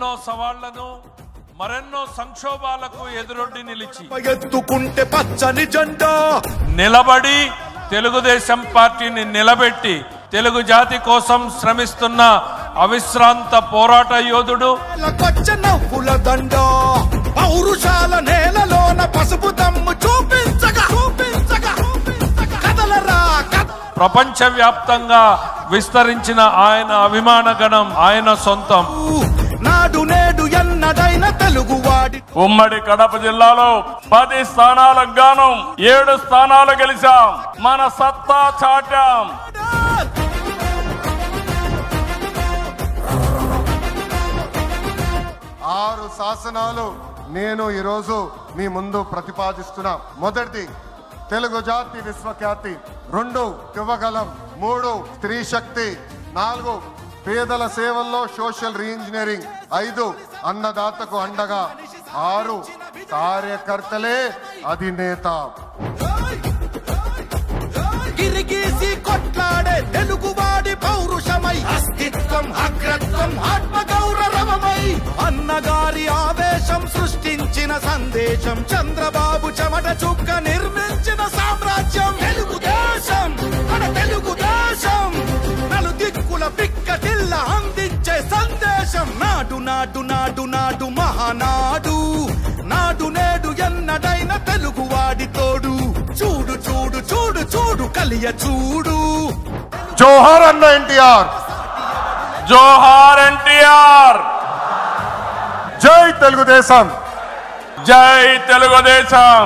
ఎన్నో సవాళ్లను మరెన్నో సంక్షోభాలకు ఎదురొడ్డి నిలిచి ఎత్తుకుంటే పచ్చని జెండా నిలబడి తెలుగుదేశం పార్టీని నిలబెట్టి తెలుగు జాతి కోసం శ్రమిస్తున్న అవిశ్రాంత పోరాట యోధుడు నవ్వుల దండ పౌరుషాల నేలలోన పసుపు దమ్ము చూపించగా కదలరా ప్రపంచవ్యాప్తంగా విస్తరించిన ఆయన అభిమాన గణం ఆయన సొంతం. నాడు నేడు ఎన్నడైన తెలుగువాడి ఉమ్మడి కడప జిల్లాలో 10 స్థానాలకు గాను 7 స్థానాలు గెలిచాం. మన సత్తా చాటాం. 6 శాసనాలు నేను ఈరోజు మీ ముందు ప్రతిపాదిస్తున్నా. మొదటిది తెలుగు జాతి విశ్వఖ్యాతి, 2 యువగలం, 3 స్త్రీ శక్తి, 4 పేదల సేవల్లో సోషల్ రీఇంజనీరింగ్, 5 అన్నదాతకు అండగా, 6 కార్యకర్తలే అధినేత. గిరిగీసి కొట్లాడే తెలుగువాడి పౌరుషమై అస్తిత్వం అగ్రత్వం ఆత్మగౌరవమై అన్నగారి ఆవేశం సృష్టించిన సందేశం చంద్రబాబు చెమట చుక్క నిర్మించిన సామ్రాజ్యం తెలుగుదేశం మన తెలుగుదేశం నలు దిక్కుల పిక్కటిల్ల అందించే సందేశం నాడు నాడు నాడు నాడు మహానాడు నాడు నేడు ఎన్నడైన తెలుగువాడి తోడు చూడు చూడు చూడు చూడు కలియ చూడు. జోహార్ అన్న ఎన్టీఆర్, జోహార్ ఎన్టీఆర్. జై తెలుగుదేశం, జై తెలుగుదేశం.